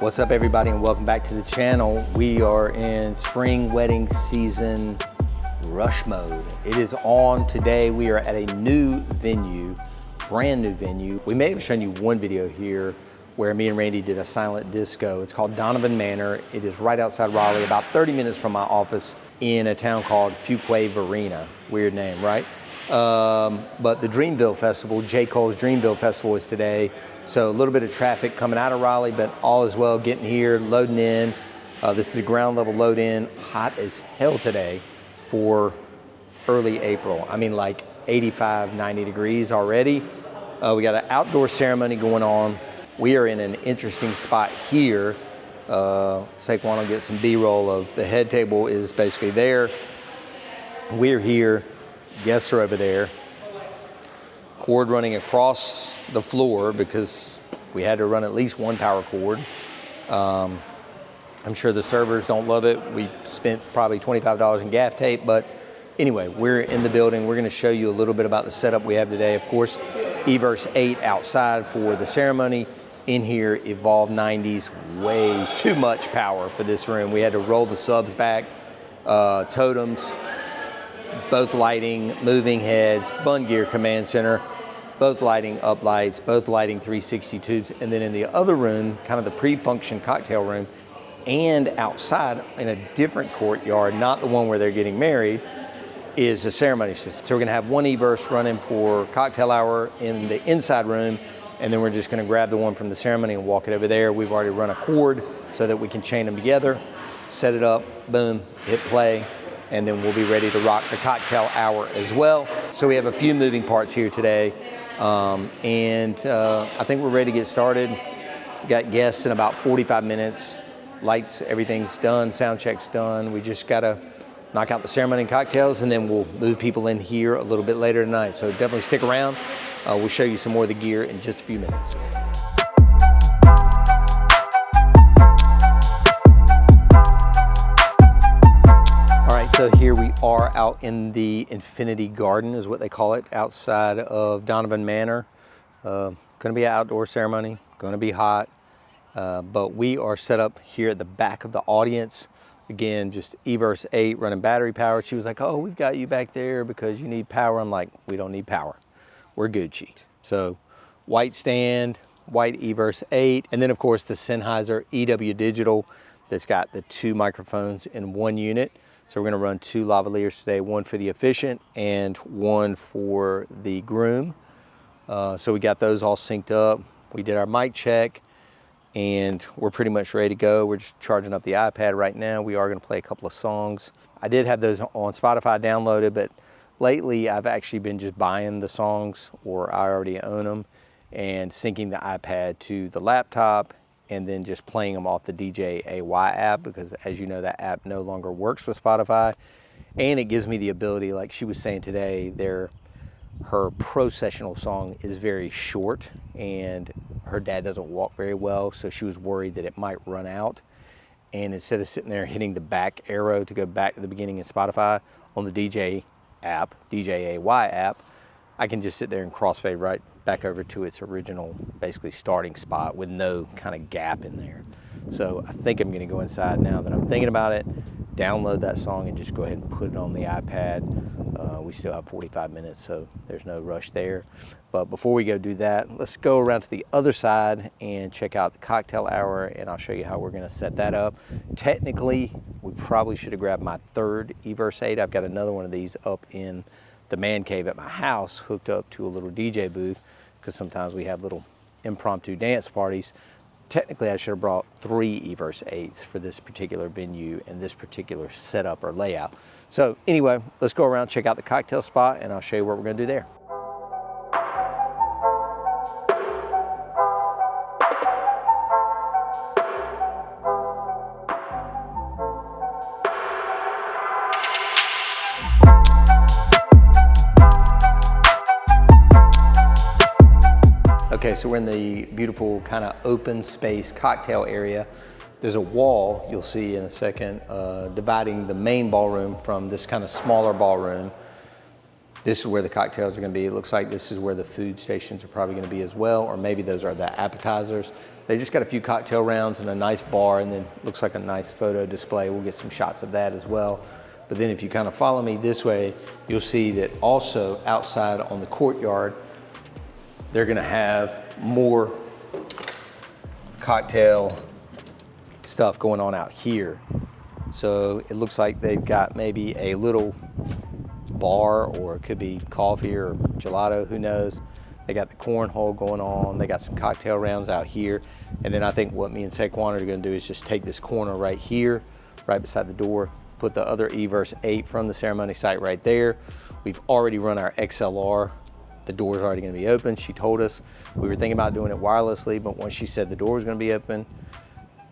What's up everybody and welcome back to the channel. We are in spring wedding season rush mode. It is on today. We are at a new venue, brand new venue. We may have shown you one video here where me and Randy did a silent disco. It's called Donovan Manor. It is right outside Raleigh, about 30 minutes from my office in a town called Fuquay-Varina. Weird name, right? But the Dreamville Festival, J. Cole's Dreamville Festival is today. So a little bit of traffic coming out of Raleigh, but all is well getting here, loading in. This is a ground level load in, hot as hell today for early April. I mean like 85, 90 degrees already. We got an outdoor ceremony going on. We are in an interesting spot here. Saquon will get some B-roll of the head table is basically there. We're here, guests are over there. Cord running across the floor because we had to run at least one power cord. I'm sure the servers don't love it. We spent probably $25 in gaff tape, but anyway, we're in the building. We're gonna show you a little bit about the setup we have today. Of course, eVerse 8 outside for the ceremony. In here, Evolve 90s, way too much power for this room. We had to roll the subs back, totems, both lighting, moving heads, Bunn Gear Command Center, both lighting up lights, both lighting 360 tubes. And then in the other room, kind of the pre-function cocktail room, and outside in a different courtyard, not the one where they're getting married, is a ceremony system. So we're gonna have one eVerse running for cocktail hour in the inside room, and then we're just gonna grab the one from the ceremony and walk it over there. We've already run a cord so that we can chain them together, set it up, boom, hit play, and then we'll be ready to rock the cocktail hour as well. So we have a few moving parts here today, I think we're ready to get started. We got guests in about 45 minutes. Lights, everything's done, sound check's done. We just gotta knock out the ceremony and cocktails, and then we'll move people in here a little bit later tonight. So definitely stick around. We'll show you some more of the gear in just a few minutes. So here we are out in the Infinity Garden is what they call it, outside of Donovan Manor. Gonna be an outdoor ceremony, gonna be hot, but we are set up here at the back of the audience. Again, just eVerse 8 running battery power. She was like, oh, we've got you back there because you need power. I'm like, we don't need power, we're Gucci. So white stand, white eVerse 8, and then of course the Sennheiser EW Digital that's got the 2 microphones in one unit. So we're gonna run 2 lavaliers today, one for the officiant and one for the groom. So we got those all synced up. We did our mic check and we're pretty much ready to go. We're just charging up the iPad right now. We are gonna play a couple of songs. I did have those on Spotify downloaded, but lately I've actually been just buying the songs, or I already own them, and syncing the iPad to the laptop, and then just playing them off the DJay app, because as you know, that app no longer works with Spotify. And it gives me the ability, like she was saying today, her pro-sessional song is very short and her dad doesn't walk very well, so she was worried that it might run out. And instead of sitting there hitting the back arrow to go back to the beginning in Spotify, on the DJay app, I can just sit there and crossfade right back over to its original, basically starting spot with no kind of gap in there. So I think I'm gonna go inside now that I'm thinking about it, download that song and just go ahead and put it on the iPad. We still have 45 minutes, so there's no rush there. But before we go do that, let's go around to the other side and check out the cocktail hour, and I'll show you how we're gonna set that up. Technically, we probably should have grabbed my 3rd eVerse 8. I've got another one of these up in the man cave at my house, hooked up to a little DJ booth, because sometimes we have little impromptu dance parties. Technically, I should have brought 3 eVerse 8s for this particular venue and this particular setup or layout. So anyway, let's go around, check out the cocktail spot, and I'll show you what we're gonna do there. Okay, so we're in the beautiful kind of open space cocktail area. There's a wall, you'll see in a second, dividing the main ballroom from this kind of smaller ballroom. This is where the cocktails are gonna be. It looks like this is where the food stations are probably gonna be as well, or maybe those are the appetizers. They just got a few cocktail rounds and a nice bar, and then looks like a nice photo display. We'll get some shots of that as well. But then if you kind of follow me this way, you'll see that also outside on the courtyard, they're gonna have more cocktail stuff going on out here. So it looks like they've got maybe a little bar, or it could be coffee or gelato, who knows. They got the cornhole going on. They got some cocktail rounds out here. And then I think what me and Saquon are gonna do is just take this corner right here, right beside the door, put the other eVerse 8 from the ceremony site right there. We've already run our XLR. The door's already gonna be open. She told us we were thinking about doing it wirelessly, but once she said the door was gonna be open,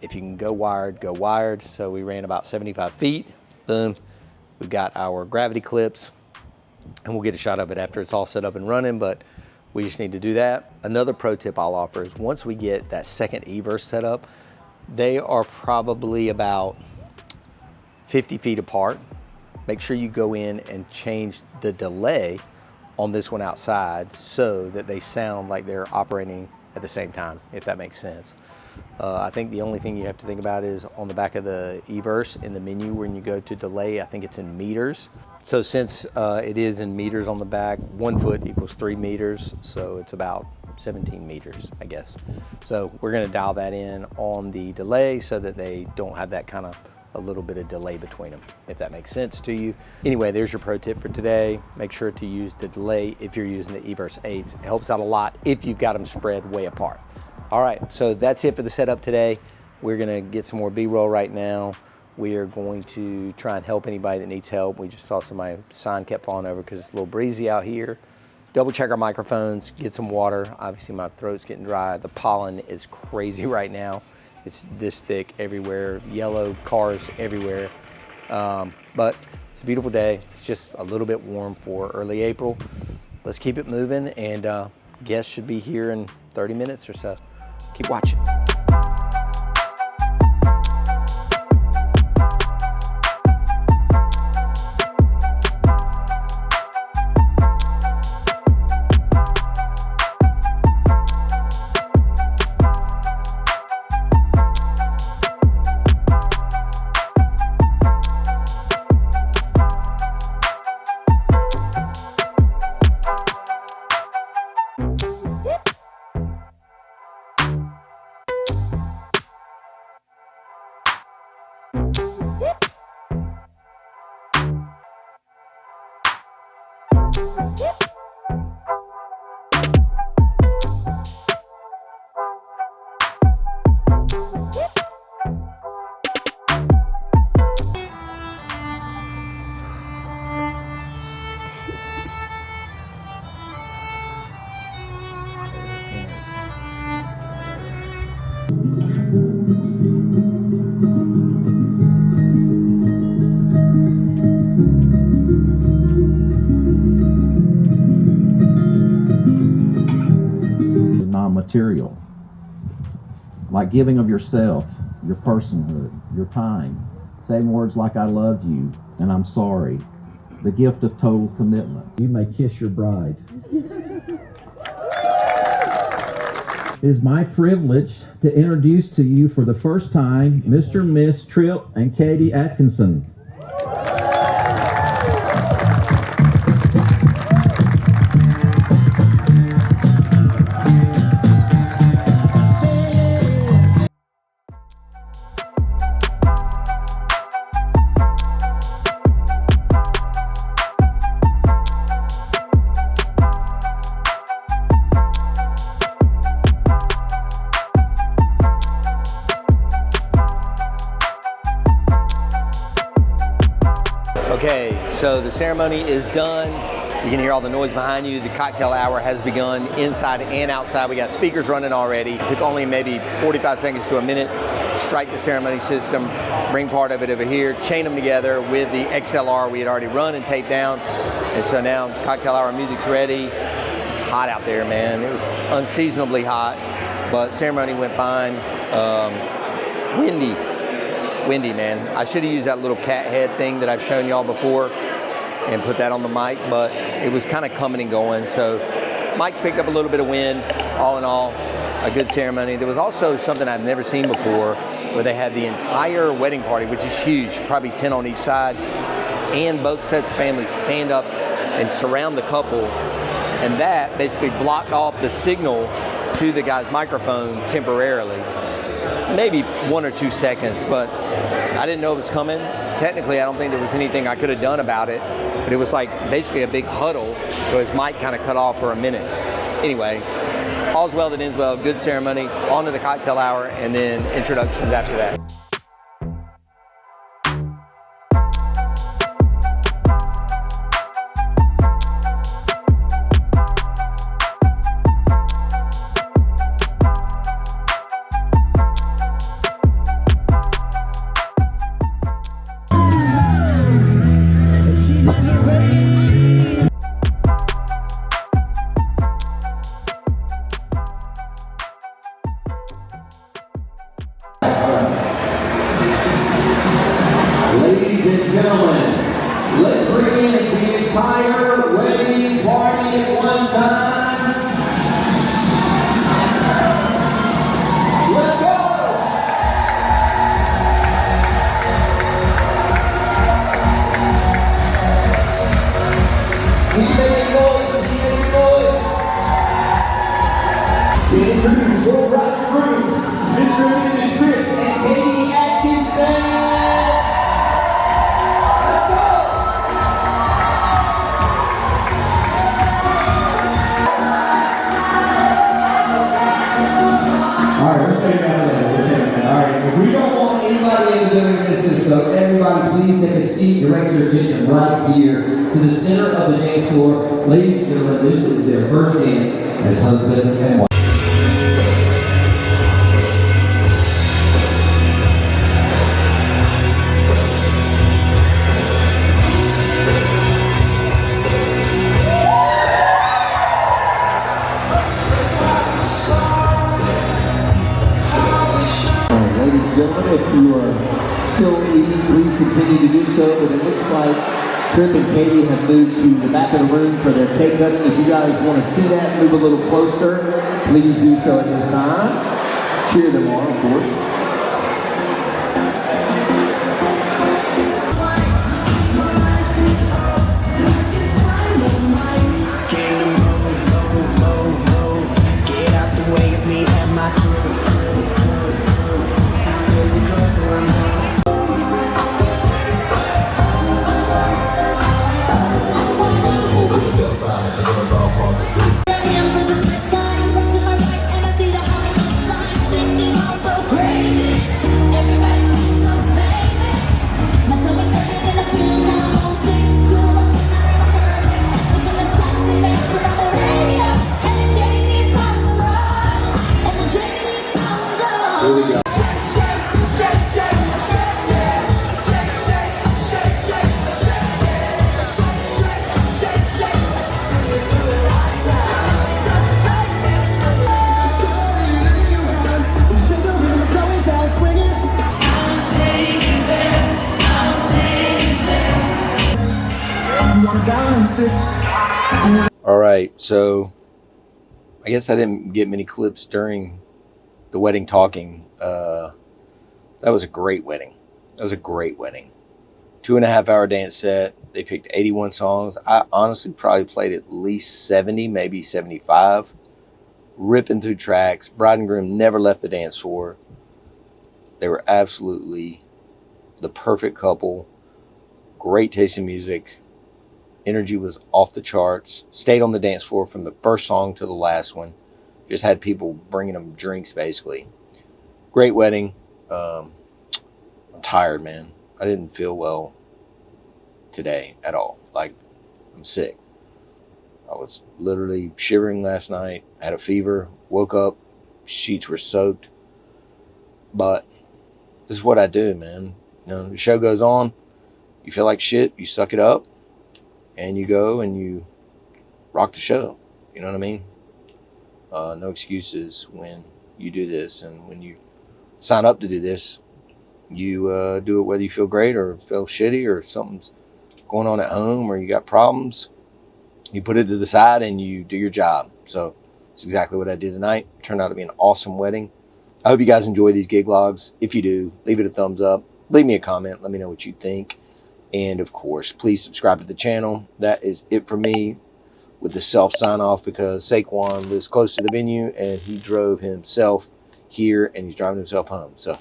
if you can go wired, go wired. So we ran about 75 feet, boom. We've got our gravity clips, and we'll get a shot of it after it's all set up and running, but we just need to do that. Another pro tip I'll offer is once we get that second eVerse set up, they are probably about 50 feet apart. Make sure you go in and change the delay on this one outside so that they sound like they're operating at the same time, if that makes sense. I think the only thing you have to think about is on the back of the eVerse in the menu when you go to delay, I think it's in meters. So since it is in meters on the back, 1 foot equals 3 meters. So it's about 17 meters, I guess. So we're gonna dial that in on the delay so that they don't have that kind of a little bit of delay between them, if that makes sense to you. Anyway, there's your pro tip for today. Make sure to use the delay if you're using the eVerse 8s. It helps out a lot if you've got them spread way apart. All right, so that's it for the setup today. We're gonna get some more B-roll right now. We are going to try and help anybody that needs help. We just saw somebody's sign kept falling over because it's a little breezy out here. Double check our microphones, get some water. Obviously my throat's getting dry. The pollen is crazy right now. It's this thick everywhere, yellow cars everywhere. But it's a beautiful day. It's just a little bit warm for early April. Let's keep it moving, and guests should be here in 30 minutes or so. Keep watching. Non-material, like giving of yourself, your personhood, your time, saying words like I love you and I'm sorry, the gift of total commitment. You may kiss your bride. It is my privilege to introduce to you for the first time Mr. and Miss Tripp and Katie Atkinson. Okay, so the ceremony is done. You can hear all the noise behind you. The cocktail hour has begun inside and outside. We got speakers running already. It took only maybe 45 seconds to a minute. Strike the ceremony system, bring part of it over here, chain them together with the XLR we had already run and taped down. And so now cocktail hour music's ready. It's hot out there, man. It was unseasonably hot, but ceremony went fine. Windy, man. I should have used that little cat head thing that I've shown y'all before and put that on the mic, but it was kind of coming and going. So Mike's picked up a little bit of wind. All in all, a good ceremony. There was also something I've never seen before, where they had the entire wedding party, which is huge, probably 10 on each side, and both sets of families stand up and surround the couple, and that basically blocked off the signal to the guy's microphone temporarily. Maybe 1 or 2 seconds, but I didn't know it was coming. Technically, I don't think there was anything I could have done about it, but it was like basically a big huddle, so his mic kind of cut off for a minute. Anyway, all's well that ends well. Good ceremony, on to the cocktail hour, and then introductions after that. Ladies and gentlemen, let's bring in the entire wedding party at one time. Let's go! Keep making noise, keep making noise. To introduce your bride and groom, Mr. and Mrs. Tripp and Katie Atkinson. Alright, we're staying down there. Alright, we don't want anybody in the building missing, so everybody please take a seat, direct your attention right here to the center of the dance floor. Ladies and gentlemen, this is their first dance as husband and wife. Ladies and gentlemen, if you are still eating, please continue to do so. But it looks like Tripp and Katie have moved to the back of the room for their cake cutting. If you guys want to see that, move a little closer, please do so at this time. Cheer them on, of course. Here we go. All right, so I guess I didn't get many clips during the wedding talking. That was a great wedding. That was a great wedding. 2.5 hour dance set. They picked 81 songs. I honestly probably played at least 70, maybe 75. Ripping through tracks. Bride and groom never left the dance floor. They were absolutely the perfect couple. Great taste in music. Energy was off the charts. Stayed on the dance floor from the first song to the last one. Just had people bringing them drinks, basically. Great wedding. I'm tired, man. I didn't feel well today at all. Like, I'm sick. I was literally shivering last night. Had a fever. Woke up. Sheets were soaked. But this is what I do, man. You know, the show goes on. You feel like shit. You suck it up. And you go and you rock the show. You know what I mean? No excuses when you do this. And when you sign up to do this, you do it whether you feel great or feel shitty or something's going on at home or you got problems. You put it to the side and you do your job. So It's exactly what I did tonight. Turned out to be an awesome wedding. I hope you guys enjoy these gig logs. If you do, leave it a thumbs up. Leave me a comment. Let me know what you think. And of course, please subscribe to the channel. That is it for me with the self sign off, because Saquon lives close to the venue and he drove himself here and he's driving himself home. So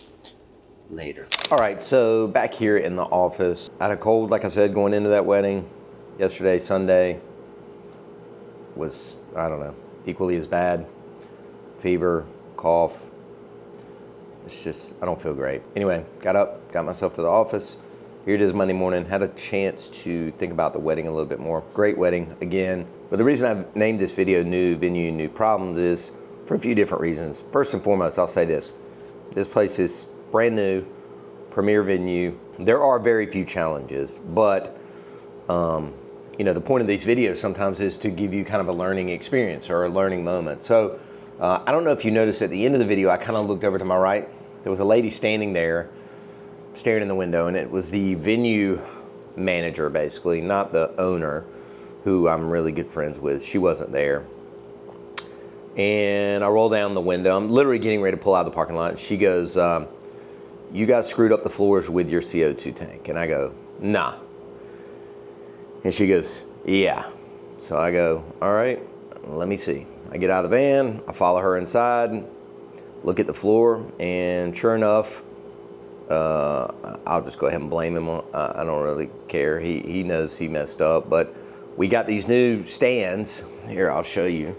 later. All right, so back here in the office. I had a cold, like I said, going into that wedding. Yesterday, Sunday, was, I don't know, equally as bad. Fever, cough. It's just, I don't feel great. Anyway, got up, got myself to the office. Here it is Monday morning. Had a chance to think about the wedding a little bit more. Great wedding, again. But the reason I've named this video New Venue, New Problems is for a few different reasons. First and foremost, I'll say this. This place is brand new, premier venue. There are very few challenges, but you know, the point of these videos sometimes is to give you kind of a learning experience or a learning moment. So I don't know if you noticed at the end of the video, I kind of looked over to my right. There was a lady standing there staring in the window, and it was the venue manager, basically, not the owner, who I'm really good friends with. She wasn't there. And I roll down the window. I'm literally getting ready to pull out of the parking lot. She goes, you guys screwed up the floors with your CO2 tank. And I go, nah. And she goes, yeah. So I go, all right, let me see. I get out of the van, I follow her inside, look at the floor, and sure enough, I'll just go ahead and blame him. I don't really care. He knows he messed up, but we got these new stands. Here, I'll show you.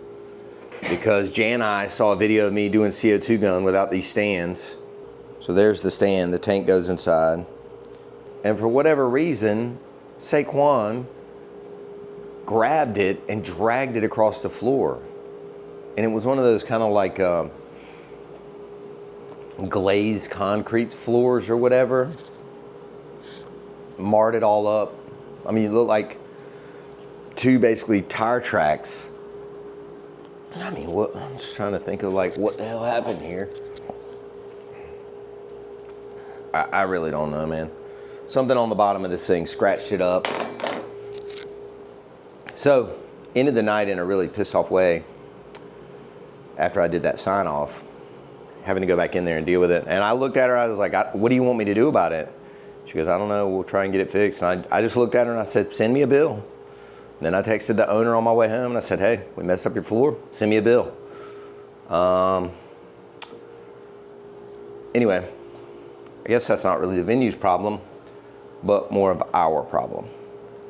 Because Jan and I saw a video of me doing CO2 gun without these stands. So there's the stand, the tank goes inside. And for whatever reason, Saquon grabbed it and dragged it across the floor. And it was one of those kind of like glazed concrete floors or whatever. Marred it all up. I mean, it looked like two basically tire tracks. I mean, what? I'm just trying to think of like what the hell happened here. I really don't know, man. Something on the bottom of this thing scratched it up. So, ended the night in a really pissed off way after I did that sign off, having to go back in there and deal with it. And I looked at her, I was like, what do you want me to do about it? She goes, I don't know, we'll try and get it fixed. And I just looked at her and I said, send me a bill. And then I texted the owner on my way home and I said, hey, we messed up your floor, send me a bill. Anyway, I guess that's not really the venue's problem, but more of our problem.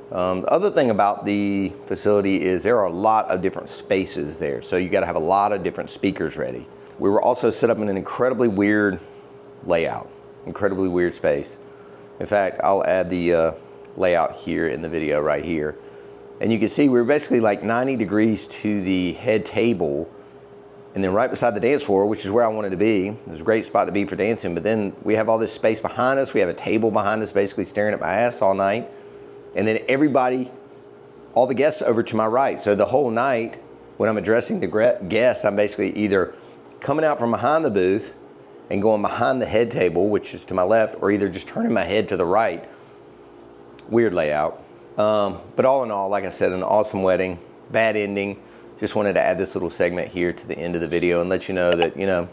The other thing about the facility is there are a lot of different spaces there, so you gotta have a lot of different speakers ready. We were also set up in an incredibly weird layout, incredibly weird space. In fact, I'll add the layout here in the video right here. And you can see we're basically like 90 degrees to the head table, and then right beside the dance floor, which is where I wanted to be. It was a great spot to be for dancing, but then we have all this space behind us. We have a table behind us basically staring at my ass all night. And then everybody, all the guests over to my right. So the whole night, when I'm addressing the guests, I'm basically either coming out from behind the booth and going behind the head table, which is to my left, or either just turning my head to the right. Weird layout. But all in all, like I said, an awesome wedding, bad ending. Just wanted to add this little segment here to the end of the video and let you know that, you know,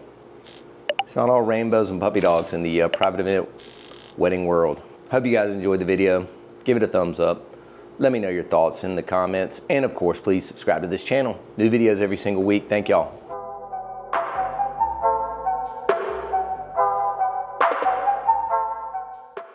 it's not all rainbows and puppy dogs in the private event wedding world. Hope you guys enjoyed the video. Give it a thumbs up. Let me know your thoughts in the comments. And of course, please subscribe to this channel. New videos every single week. Thank y'all.